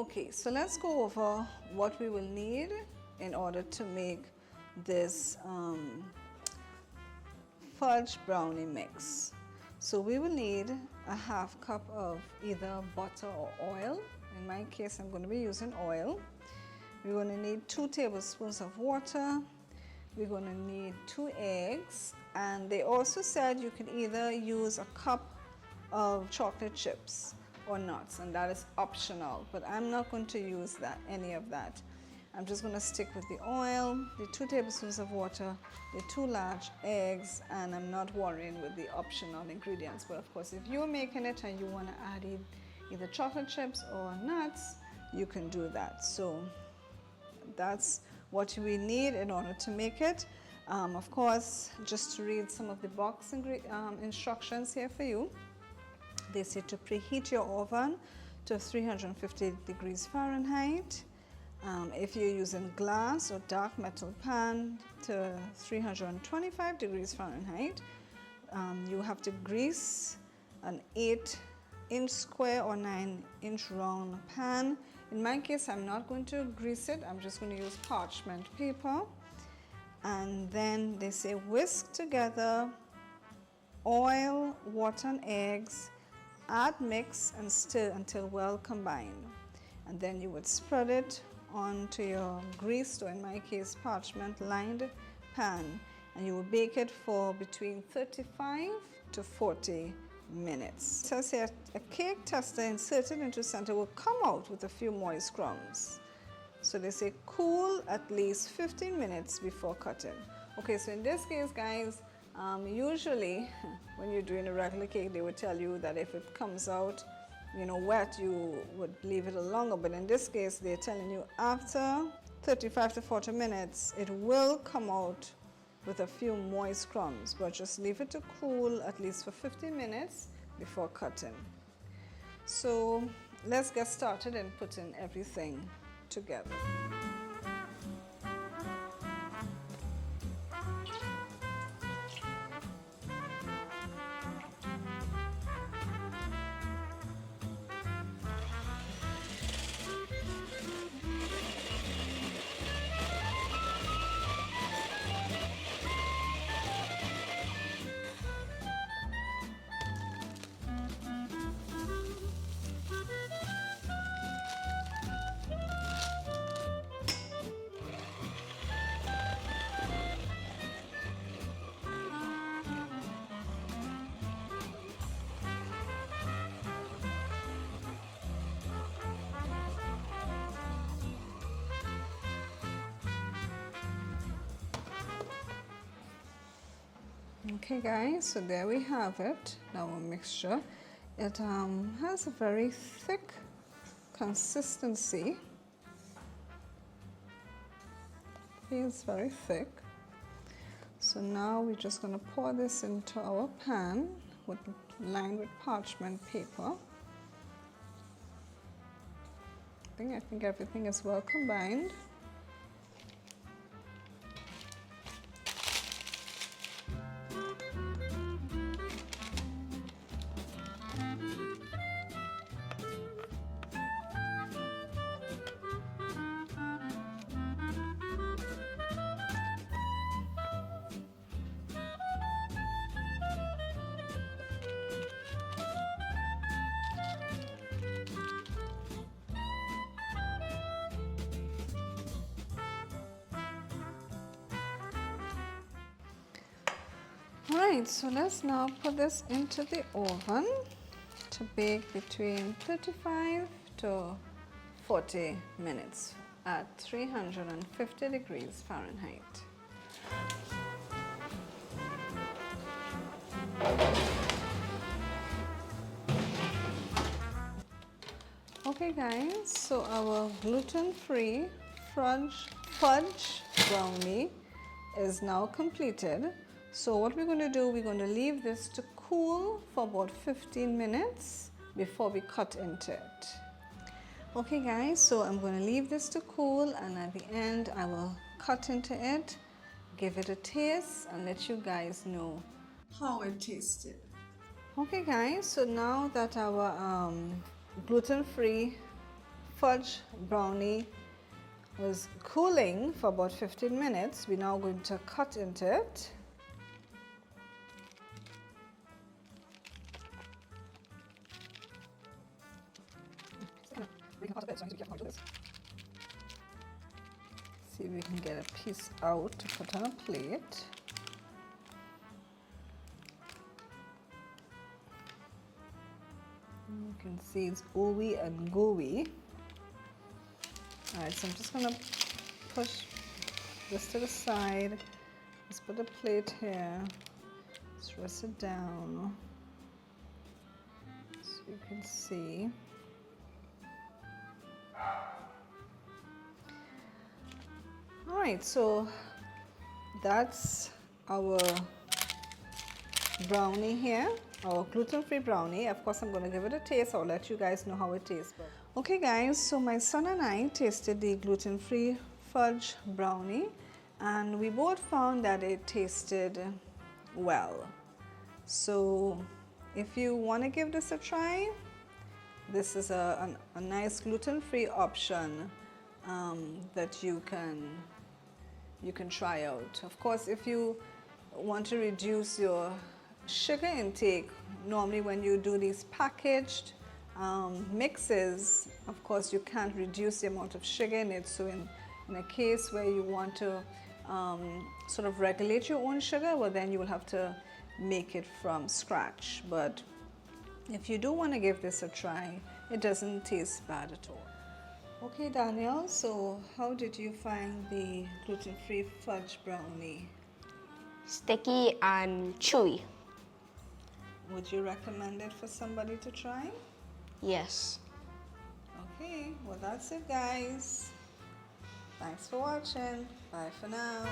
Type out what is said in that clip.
Okay, so let's go over what we will need in order to make this fudge brownie mix. So we will need a half cup of either butter or oil. In my case, I'm going to be using oil. We're going to need 2 tablespoons of water. We're going to need 2 eggs, and they also said you can either use a cup of chocolate chips or nuts, and that is optional, but I'm not going to use any of that. I'm just going to stick with the oil, the 2 tablespoons of water, the 2 large eggs, and I'm not worrying with the optional ingredients. But of course, if you're making it and you want to add either chocolate chips or nuts, you can do that. So that's what we need in order to make it. Of course, just to read some of the box instructions here for you. They say to preheat your oven to 350 degrees Fahrenheit. If you're using glass or dark metal pan, to 325 degrees Fahrenheit. You have to grease an 8-inch square or 9-inch round pan. In my case, I'm not going to grease it. I'm just going to use parchment paper. And then they say whisk together oil, water, and eggs. Add, mix, and stir until well combined. And then you would spread it onto your greased, or in my case, parchment lined pan. And you will bake it for between 35 to 40 minutes. It says here, a cake tester inserted into center will come out with a few moist crumbs. So they say cool at least 15 minutes before cutting. Okay, so in this case, guys, usually when you're doing a regular cake, they would tell you that if it comes out, you know, wet, you would leave it a little longer. But in this case, they're telling you after 35 to 40 minutes, it will come out with a few moist crumbs, but just leave it to cool at least for 15 minutes before cutting. So let's get started and putting everything together. Okay guys, so there we have it, our mixture. It has a very thick consistency. Feels very thick. So now we're just going to pour this into our pan lined with parchment paper. I think everything is well combined. Alright, so let's now put this into the oven to bake between 35 to 40 minutes at 350 degrees Fahrenheit. Okay guys, so our gluten-free fudge brownie is now completed. So what we're going to do, we're going to leave this to cool for about 15 minutes before we cut into it. Okay guys, so I'm going to leave this to cool, and at the end I will cut into it, give it a taste, and let you guys know how it tasted. Okay guys, so now that our gluten-free fudge brownie was cooling for about 15 minutes. We're now going to cut into it. See if we can get a piece out to put on a plate. You can see it's ooey and gooey. Alright, so I'm just going to push this to the side. Let's put a plate here. Let's rest it down so you can see. Alright, so that's our brownie here, our gluten-free brownie. Of course, I'm going to give it a taste. I'll let you guys know how it tastes. Okay guys, so my son and I tasted the gluten-free fudge brownie and we both found that it tasted well. So if you want to give this a try, this is a nice gluten-free option that you can try out. Of course, if you want to reduce your sugar intake, normally when you do these packaged mixes, of course you can't reduce the amount of sugar in it. So in a case where you want to sort of regulate your own sugar, well then you will have to make it from scratch. But if you do want to give this a try, it doesn't taste bad at all. Okay Daniel, so how did you find the gluten-free fudge brownie? Sticky and chewy. Would you recommend it for somebody to try? Yes. Okay, well that's it guys. Thanks for watching. Bye for now.